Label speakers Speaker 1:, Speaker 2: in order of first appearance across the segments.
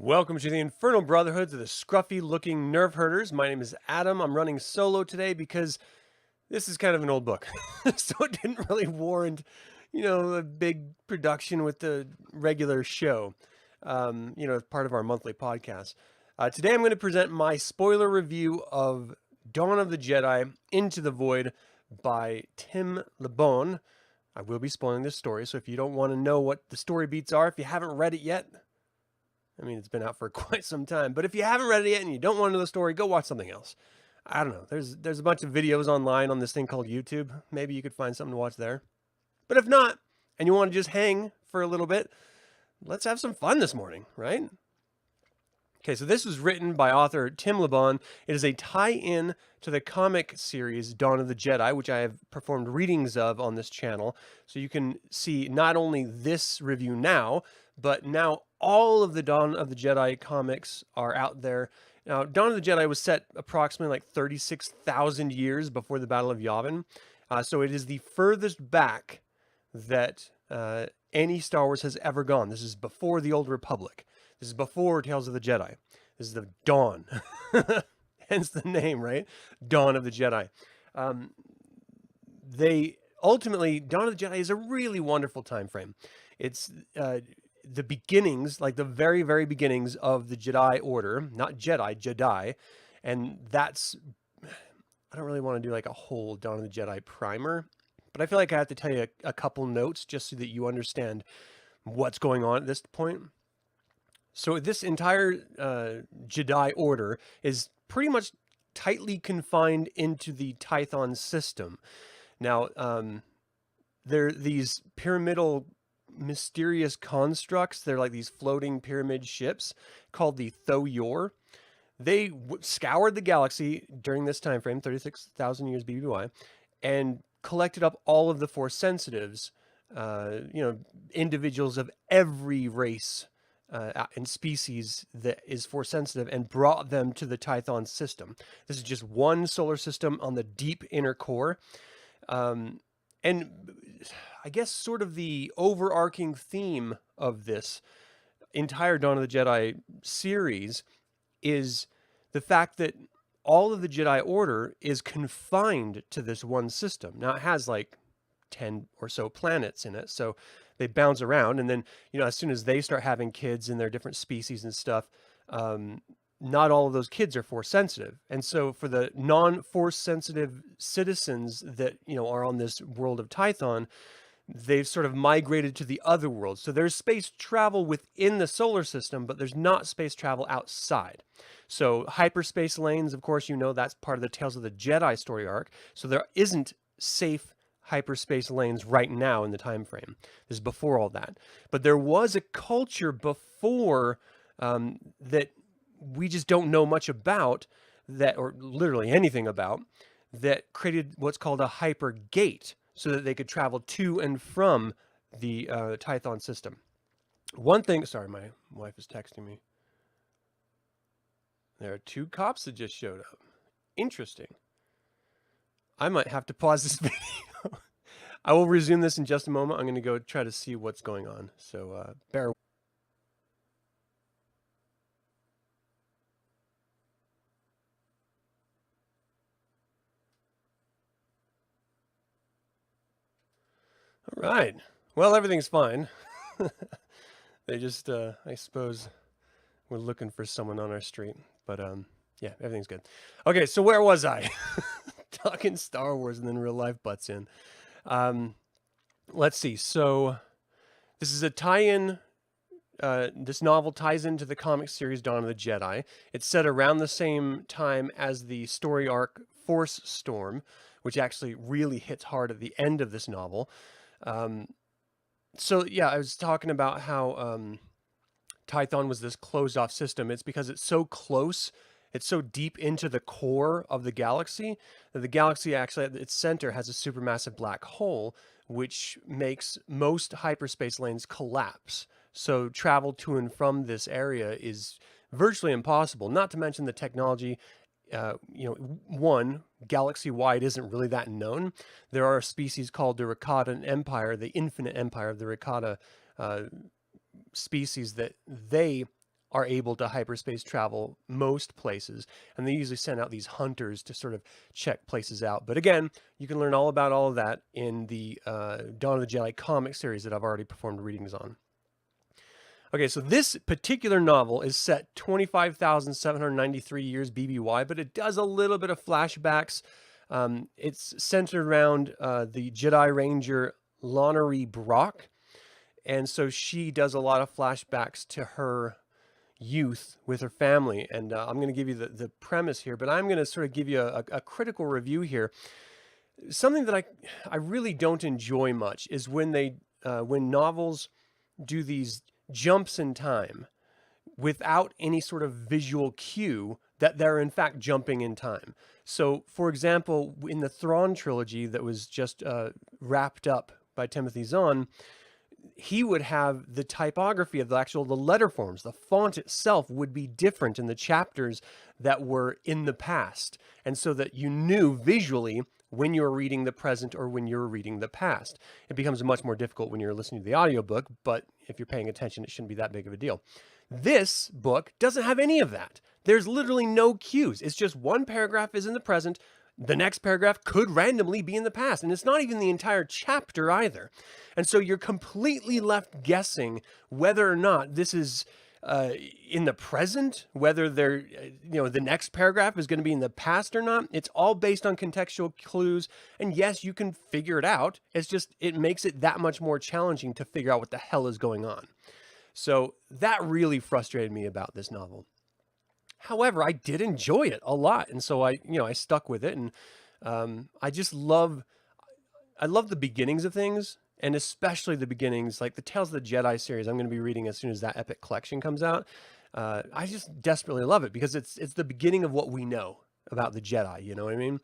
Speaker 1: Welcome to the Infernal Brotherhood, to the scruffy-looking Nerf herders. My name is Adam. I'm running solo today because this is kind of an old book, so it didn't really warrant, a big production with the regular show, as part of our monthly podcast. Today I'm going to present my spoiler review of Dawn of the Jedi Into the Void by Tim Lebbon. I will be spoiling this story, so if you don't want to know what the story beats are, if you haven't read it yet, I mean, it's been out for quite some time, but if you haven't read it yet and you don't want to know the story, go watch something else. I don't know. There's a bunch of videos online on this thing called YouTube. Maybe you could find something to watch there. But if not, and you want to just hang for a little bit, let's have some fun this morning, right? Okay, so this was written by author Tim Lebbon. It is a tie-in to the comic series Dawn of the Jedi, which I have performed readings of on this channel. So you can see not only this review now, but now all of the Dawn of the Jedi comics are out there. Now, Dawn of the Jedi was set approximately like 36,000 years before the Battle of Yavin. So it is the furthest back that any Star Wars has ever gone. This is before the Old Republic. This is before Tales of the Jedi. This is the Dawn. Hence the name, right? Dawn of the Jedi. They ultimately, Dawn of the Jedi is a really wonderful time frame. It's the beginnings, like the very, very beginnings of the Jedi Order, not Jedi, Jedi. And that's, I don't really want to do like a whole Dawn of the Jedi primer, but I feel like I have to tell you a couple notes just so that you understand what's going on at this point. So this entire Jedi Order is pretty much tightly confined into the Tython system. Now, there are these pyramidal mysterious constructs. They're like these floating pyramid ships called the Tho-Yor. They scoured the galaxy during this time frame, 36,000 years BBY, and collected up all of the Force sensitives, individuals of every race and species that is Force sensitive, and brought them to the Tython system. This is just one solar system on the deep inner core. And I guess sort of the overarching theme of this entire Dawn of the Jedi series is the fact that all of the Jedi Order is confined to this one system. Now, it has like 10 or so planets in it, so they bounce around, and then, as soon as they start having kids in their different species and stuff, not all of those kids are Force sensitive. And so for the non-Force sensitive citizens that, are on this world of Tython, they've sort of migrated to the other world. So there's space travel within the solar system, but there's not space travel outside. So hyperspace lanes, of course, that's part of the Tales of the Jedi story arc. So there isn't safe hyperspace lanes right now in the time frame. This is before all that. But there was a culture before that we just don't know much about, that, or literally anything about, that created what's called a hyper gate so that they could travel to and from the Tython system. One thing, sorry, my wife is texting me. There are 2 cops that just showed up. Interesting. I might have to pause this video. I will resume this in just a moment. I'm going to go try to see what's going on. So bear with me. All right. Well, everything's fine. They just, I suppose, we're looking for someone on our street. But yeah, everything's good. Okay, so where was I? Talking Star Wars, and then real life butts in. Let's see. So this is a tie-in. This novel ties into the comic series Dawn of the Jedi. It's set around the same time as the story arc Force Storm, which actually really hits hard at the end of this novel. So yeah, I was talking about how Tython was this closed-off system. It's because it's so close, it's so deep into the core of the galaxy, that the galaxy actually at its center has a supermassive black hole, which makes most hyperspace lanes collapse. So travel to and from this area is virtually impossible, not to mention the technology. One, galaxy-wide isn't really that known. There are a species called the Rakatan Empire, the Infinite Empire of the Rakata species, that they are able to hyperspace travel most places, and they usually send out these hunters to sort of check places out. But again, you can learn all about all of that in the Dawn of the Jedi comic series that I've already performed readings on. Okay, so this particular novel is set 25,793 years BBY, but it does a little bit of flashbacks. It's centered around the Jedi Ranger Lanoree Brock, and so she does a lot of flashbacks to her youth with her family. And I'm going to give you the premise here, but I'm going to sort of give you a critical review here. Something that I really don't enjoy much is when when novels do these jumps in time without any sort of visual cue that they're in fact jumping in time. So, for example, in the Thrawn trilogy that was just wrapped up by Timothy Zahn, he would have the typography of the letter forms. The font itself would be different in the chapters that were in the past. And so that you knew visually when you were reading the present or when you were reading the past. It becomes much more difficult when you're listening to the audiobook, but if you're paying attention, it shouldn't be that big of a deal. This book doesn't have any of that. There's literally no cues. It's just one paragraph is in the present, the next paragraph could randomly be in the past, and it's not even the entire chapter either. And so you're completely left guessing whether or not this is in the present, whether the next paragraph is going to be in the past or not. It's all based on contextual clues. And yes, you can figure it out. It's just, it makes it that much more challenging to figure out what the hell is going on. So that really frustrated me about this novel. However, I did enjoy it a lot. And so I stuck with it. And I love the beginnings of things. And especially the beginnings, like the Tales of the Jedi series, I'm going to be reading as soon as that epic collection comes out. I just desperately love it because it's the beginning of what we know about the Jedi. You know what I mean?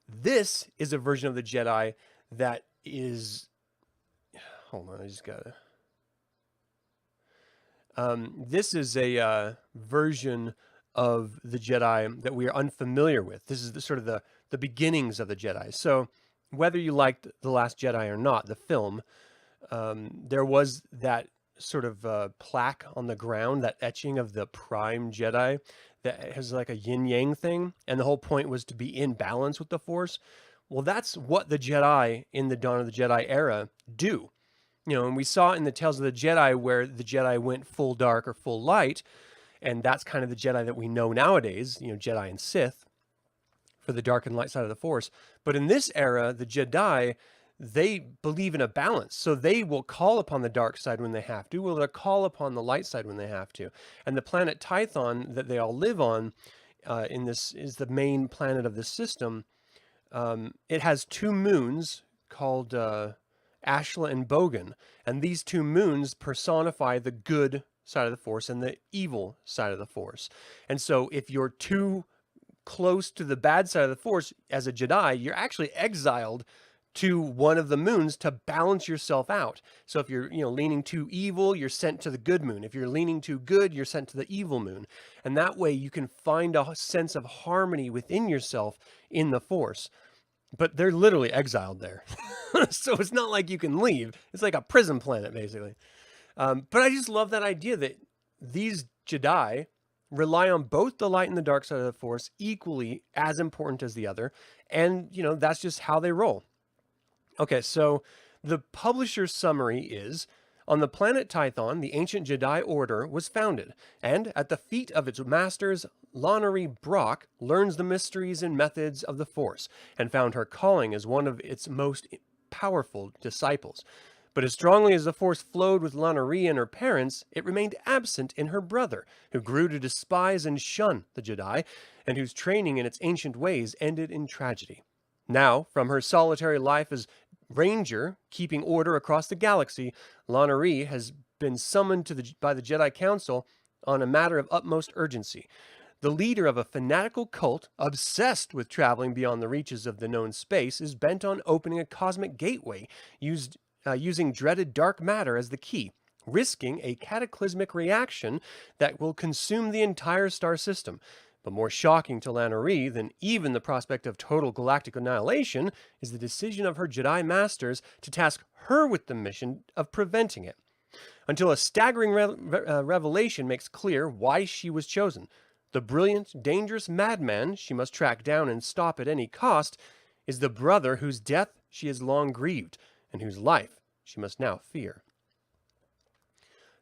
Speaker 1: This is a version of the Jedi that is. Hold on, I just gotta. This is a version of the Jedi that we are unfamiliar with. This is the beginnings of the Jedi. So whether you liked The Last Jedi or not, the film, there was that sort of plaque on the ground, that etching of the Prime Jedi that has like a yin-yang thing, and the whole point was to be in balance with the Force. Well, that's what the Jedi in the Dawn of the Jedi era do. And we saw in the Tales of the Jedi where the Jedi went full dark or full light, and that's kind of the Jedi that we know nowadays, Jedi and Sith, for the dark and light side of the Force. But in this era, the Jedi, they believe in a balance. So they will call upon the dark side when they have to, or they'll call upon the light side when they have to. And the planet Tython that they all live on, in this is the main planet of this system. It has two moons called Ashla and Bogan. And these two moons personify the good side of the Force and the evil side of the Force. And so if you're too close to the bad side of the Force as a Jedi, you're actually exiled to one of the moons to balance yourself out. So if you're leaning too evil, you're sent to the good moon. If you're leaning too good, you're sent to the evil moon. And that way you can find a sense of harmony within yourself in the Force. But they're literally exiled there. So it's not like you can leave. It's like a prison planet, basically. But I just love that idea that these Jedi rely on both the light and the dark side of the Force equally as important as the other. And, that's just how they roll. Okay, so the publisher's summary is, on the planet Tython, the ancient Jedi Order was founded, and at the feet of its masters, Lanoree Brock learns the mysteries and methods of the Force, and found her calling as one of its most powerful disciples. But as strongly as the Force flowed with Lanoree and her parents, it remained absent in her brother, who grew to despise and shun the Jedi, and whose training in its ancient ways ended in tragedy. Now, from her solitary life as Ranger, keeping order across the galaxy, Lanoree has been summoned by the Jedi Council on a matter of utmost urgency. The leader of a fanatical cult, obsessed with traveling beyond the reaches of the known space, is bent on opening a cosmic gateway using dreaded dark matter as the key, risking a cataclysmic reaction that will consume the entire star system. But more shocking to Lanoree than even the prospect of total galactic annihilation is the decision of her Jedi masters to task her with the mission of preventing it. until a staggering revelation makes clear why she was chosen. The brilliant, dangerous madman she must track down and stop at any cost is the brother whose death she has long grieved and whose life she must now fear.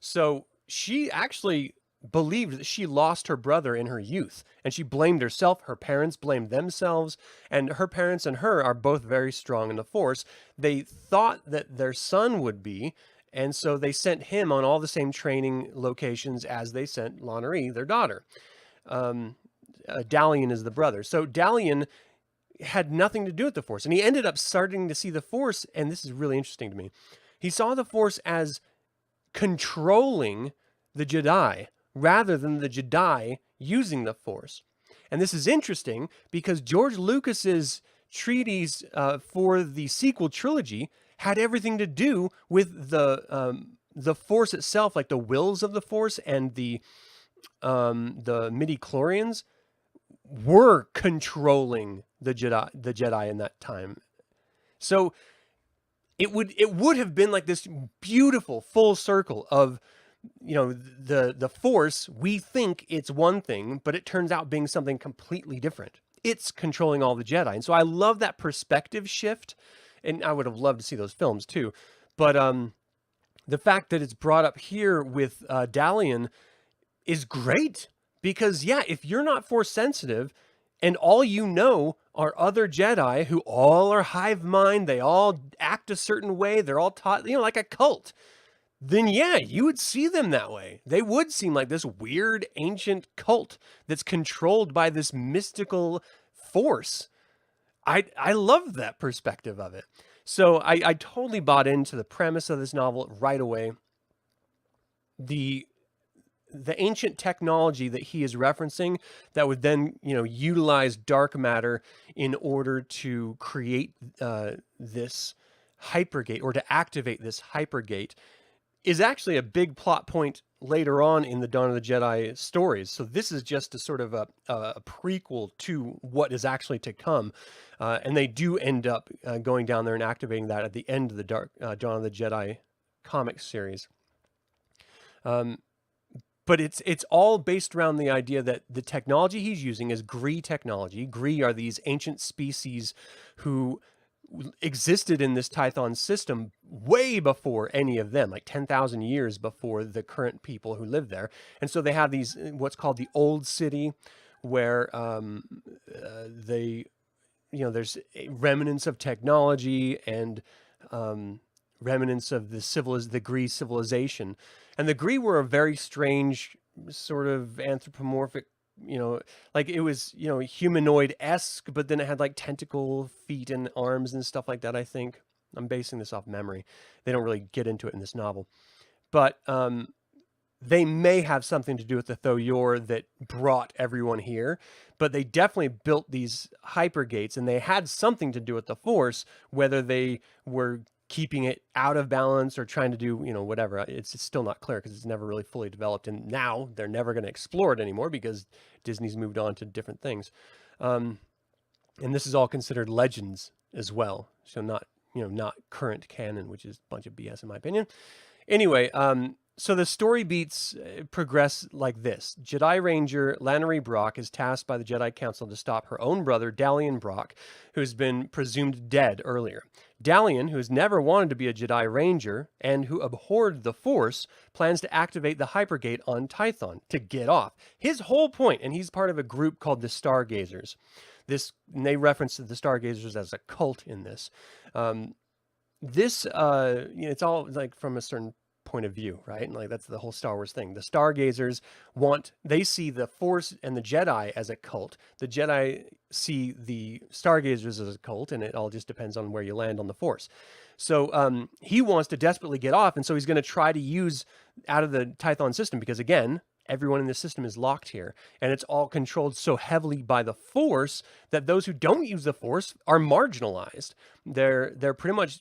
Speaker 1: So she actually believed that she lost her brother in her youth, and she blamed herself. Her parents blamed themselves, and her parents and her are both very strong in the Force. They thought that their son would be, and so they sent him on all the same training locations as they sent Lanoree, their daughter. Dalian is the brother. So Dalian had nothing to do with the Force, and he ended up starting to see the Force, and this is really interesting to me. He saw the Force as controlling the Jedi rather than the Jedi using the Force. And this is interesting because George Lucas's treatise for the sequel trilogy had everything to do with the Force itself, like the wills of the Force, and the midi-chlorians were controlling the Jedi in that time. So it would have been like this beautiful full circle of, you know, the Force. We think it's one thing, but it turns out being something completely different. It's controlling all the Jedi. And so I love that perspective shift, and I would have loved to see those films too. But the fact that it's brought up here with Dalian is great, because yeah, if you're not Force sensitive and all you know are other Jedi who all are hive mind, they all act a certain way, they're all taught, you know, like a cult, then yeah, you would see them that way. They would seem like this weird ancient cult that's controlled by this mystical force. I love that perspective of it. So I totally bought into the premise of this novel right away. The ancient technology that he is referencing that would then, you know, utilize dark matter in order to create this hypergate, or to activate this hypergate, is actually a big plot point later on in the Dawn of the Jedi stories. So this is just a sort of a prequel to what is actually to come. And they do end up going down there and activating that at the end of the Dawn of the Jedi comic series. But it's all based around the idea that the technology he's using is Gree technology. Gree are these ancient species who existed in this Tython system way before any of them, like 10,000 years before the current people who live there. And so they have these, what's called the Old City, where they, you know, there's remnants of technology and remnants of the Gree civilization. And the Gree were a very strange sort of anthropomorphic, you know, like it was, you know, humanoid-esque, but then it had like tentacle feet and arms and stuff like that, I think. I'm basing this off memory. They don't really get into it in this novel. But they may have something to do with the Thoyor that brought everyone here, but they definitely built these hypergates, and they had something to do with the Force, whether they were keeping it out of balance or trying to do, you know, whatever. It's still not clear because it's never really fully developed. And now they're never going to explore it anymore because Disney's moved on to different things. And this is all considered legends as well. So not, you know, not current canon, which is a bunch of BS in my opinion. Anyway, so the story beats progress like this. Jedi Ranger Lanoree Brock is tasked by the Jedi Council to stop her own brother, Dalian Brock, who's been presumed dead earlier. Dalian, who has never wanted to be a Jedi Ranger and who abhorred the Force, plans to activate the hypergate on Tython to get off. His whole point, and he's part of a group called the Stargazers. And they reference the Stargazers as a cult in this. You know, it's all like from a certain point of view, right? And like that's the whole Star Wars thing. The Stargazers they see the Force and the Jedi as a cult. The Jedi see the Stargazers as a cult, and it all just depends on where you land on the Force. So he wants to desperately get off, and so he's going to try to use out of the Tython system, because again, everyone in the system is locked here, and it's all controlled so heavily by the Force that those who don't use the Force are marginalized. They're pretty much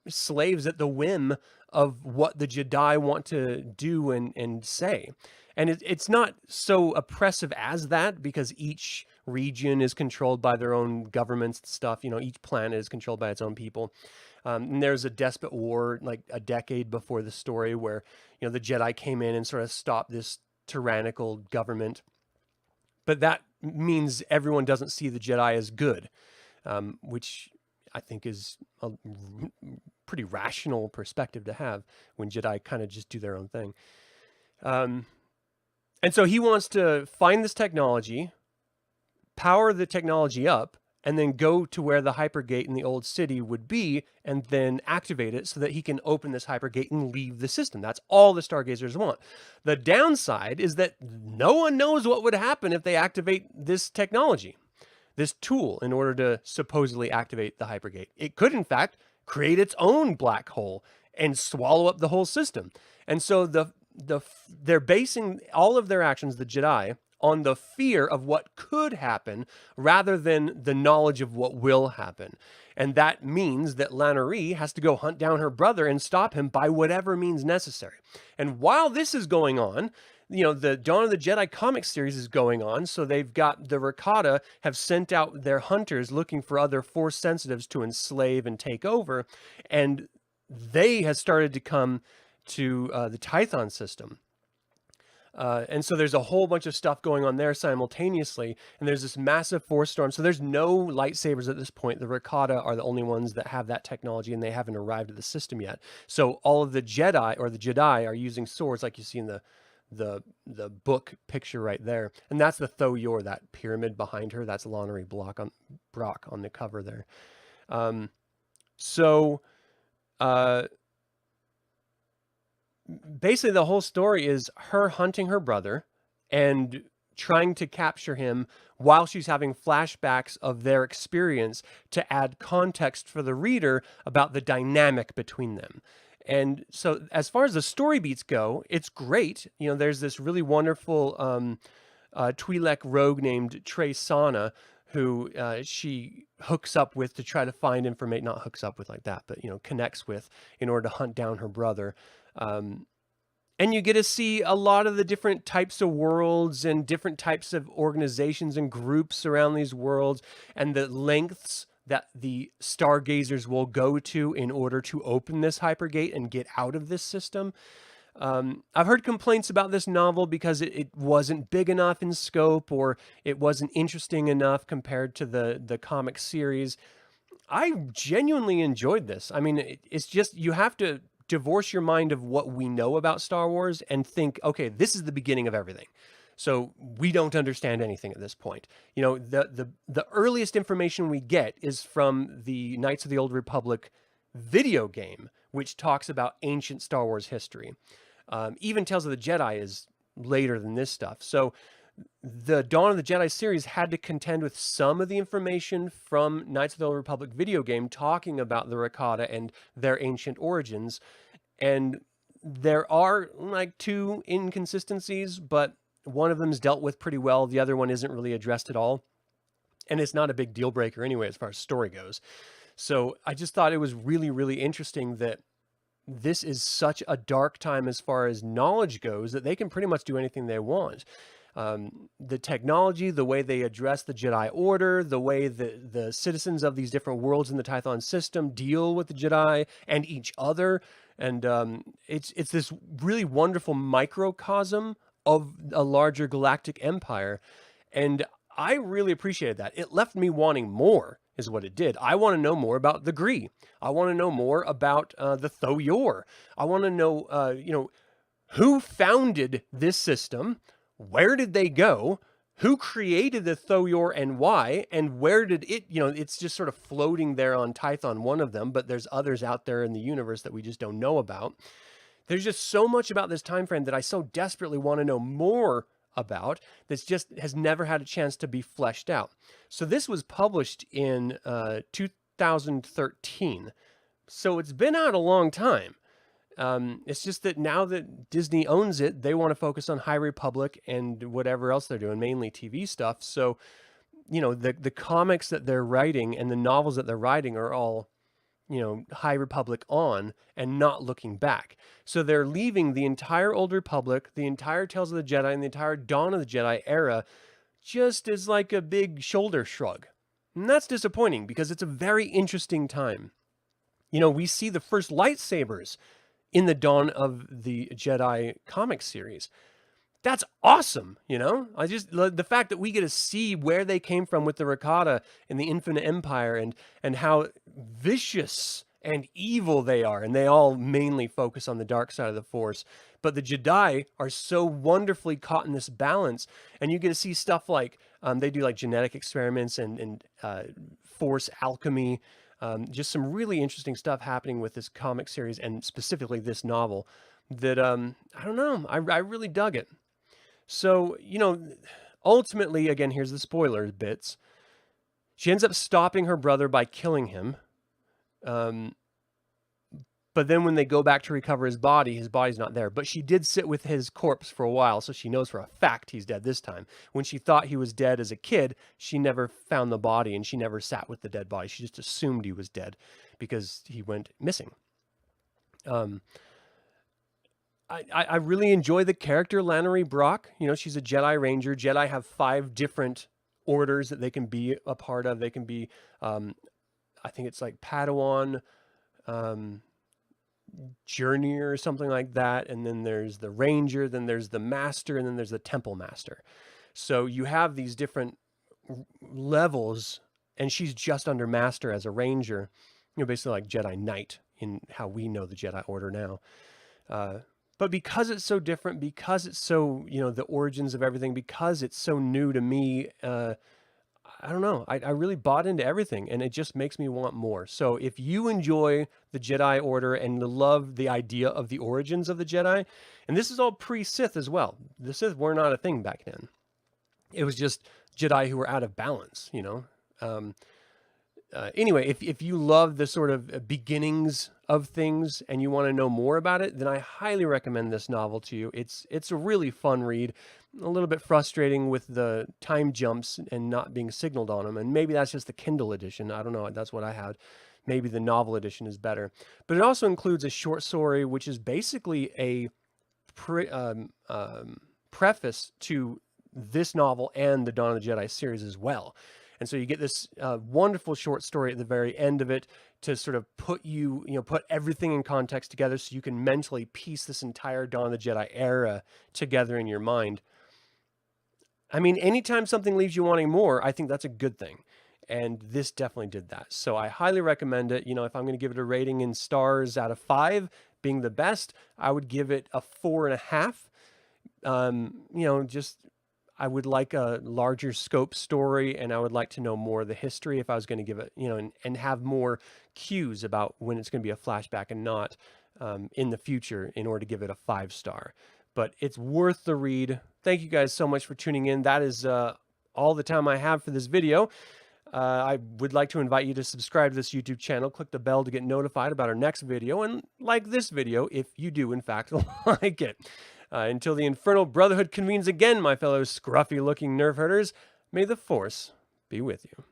Speaker 1: slaves at the whim of what the Jedi want to do and say. And it's not so oppressive as that, because each region is controlled by their own governments and stuff. You know, each planet is controlled by its own people. And there's a despot war like a decade before the story where, the Jedi came in and sort of stopped this tyrannical government. But that means everyone doesn't see the Jedi as good, which I think is a pretty rational perspective to have when Jedi kind of just do their own thing. And so he wants to find this technology, power the technology up, and then go to where the hypergate in the old city would be, and then activate it so that he can open this hypergate and leave the system. That's all the Stargazers want. The downside is that no one knows what would happen if they activate this technology, this tool, in order to supposedly activate the hypergate. It could, in fact, create its own black hole and swallow up the whole system. And so they're basing all of their actions, the Jedi, on the fear of what could happen rather than the knowledge of what will happen. And that means that Lanoree has to go hunt down her brother and stop him by whatever means necessary. And while this is going on, the Dawn of the Jedi comic series is going on. So they've got the Rakata have sent out their hunters looking for other Force sensitives to enslave and take over. And they have started to come to the Tython system. And so there's a whole bunch of stuff going on there simultaneously, and there's this massive force storm. So there's no lightsabers at this point. The Rakata are the only ones that have that technology, and they haven't arrived at the system yet. So all of the Jedi are using swords, like you see in the book picture right there. And that's the Tho Yor, that pyramid behind her. That's Lanoree Brock on the cover there. Basically the whole story is her hunting her brother and trying to capture him while she's having flashbacks of their experience to add context for the reader about the dynamic between them. And so as far as the story beats go, it's great. There's this really wonderful Twi'lek rogue named Trey Sana, who she hooks up with to try to find information, not hooks up with like that, but, connects with in order to hunt down her brother. And you get to see a lot of the different types of worlds and different types of organizations and groups around these worlds, and the lengths that the Stargazers will go to in order to open this hypergate and get out of this system. I've heard complaints about this novel because it wasn't big enough in scope, or it wasn't interesting enough compared to the comic series. I genuinely enjoyed this. I mean, it's just, you have to divorce your mind of what we know about Star Wars and think, okay, this is the beginning of everything. So we don't understand anything at this point. The earliest information we get is from the Knights of the Old Republic video game, which talks about ancient Star Wars history. Even Tales of the Jedi is later than this stuff. So the Dawn of the Jedi series had to contend with some of the information from Knights of the Old Republic video game talking about the Rakata and their ancient origins. And there are like two inconsistencies, but one of them is dealt with pretty well. The other one isn't really addressed at all. And it's not a big deal breaker anyway, as far as story goes. So I just thought it was really, really interesting that this is such a dark time as far as knowledge goes that they can pretty much do anything they want. The technology, the way they address the Jedi Order, the way the citizens of these different worlds in the Tython system deal with the Jedi and each other. And it's this really wonderful microcosm of a larger galactic empire. And I really appreciated that. It left me wanting more, is what it did. I want to know more about the Gree. I want to know more about the Tho Yor. I want to know, who founded this system? Where did they go? Who created the Tho Yor and why? And where did it, it's just sort of floating there on Tython, one of them, but there's others out there in the universe that we just don't know about. There's just so much about this time frame that I so desperately want to know more about, that's just has never had a chance to be fleshed out. So this was published in 2013. So it's been out a long time. It's just that now that Disney owns it, they want to focus on High Republic and whatever else they're doing, mainly TV stuff. So, the comics that they're writing and the novels that they're writing are all, High Republic on and not looking back. So they're leaving the entire Old Republic, the entire Tales of the Jedi, and the entire Dawn of the Jedi era just as like a big shoulder shrug. And that's disappointing because it's a very interesting time. You know, we see the first lightsabers in the Dawn of the Jedi comic series. That's awesome, you know? The fact that we get to see where they came from with the Rakata and the Infinite Empire, and how vicious and evil they are, and they all mainly focus on the dark side of the Force. But the Jedi are so wonderfully caught in this balance, and you get to see stuff like they do like genetic experiments and Force alchemy. Just some really interesting stuff happening with this comic series, and specifically this novel that I don't know, I really dug it. So, you know, ultimately, again, here's the spoiler bits. She ends up stopping her brother by killing him. But then when they go back to recover his body's not there. But she did sit with his corpse for a while, so she knows for a fact he's dead this time. When she thought he was dead as a kid, she never found the body, and she never sat with the dead body. She just assumed he was dead because he went missing. I really enjoy the character Lanoree Brock. You know, she's a Jedi Ranger. Jedi have 5 different orders that they can be a part of. They can be, I think it's like Padawan, Journeyer or something like that. And then there's the Ranger, then there's the Master, and then there's the Temple Master. So you have these different levels, and she's just under Master as a Ranger. You know, basically like Jedi Knight in how we know the Jedi Order now. But because it's so different, because it's so, you know, the origins of everything, because it's so new to me, I don't know. I really bought into everything, and it just makes me want more. So if you enjoy the Jedi Order and love the idea of the origins of the Jedi, and this is all pre-Sith as well. The Sith were not a thing back then. It was just Jedi who were out of balance, you know. Anyway, if you love the sort of beginnings of things and you want to know more about it, then I highly recommend this novel to you. It's a really fun read, a little bit frustrating with the time jumps and not being signaled on them. And maybe that's just the Kindle edition. I don't know. That's what I had. Maybe the novel edition is better. But it also includes a short story, which is basically a preface to this novel and the Dawn of the Jedi series as well. And so you get this wonderful short story at the very end of it to sort of put put everything in context together so you can mentally piece this entire Dawn of the Jedi era together in your mind. I mean, anytime something leaves you wanting more, I think that's a good thing. And this definitely did that. So I highly recommend it. You know, if I'm going to give it a rating in stars out of 5, being the best, I would give it a 4.5. You know, just... I would like a larger scope story, and I would like to know more of the history if I was going to give it, you know, and have more cues about when it's going to be a flashback and not in the future in order to give it a 5-star. But it's worth the read. Thank you guys so much for tuning in. That is all the time I have for this video. I would like to invite you to subscribe to this YouTube channel, click the bell to get notified about our next video, and like this video if you do, in fact, like it. Until the Infernal Brotherhood convenes again, my fellow scruffy-looking nerf herders, may the Force be with you.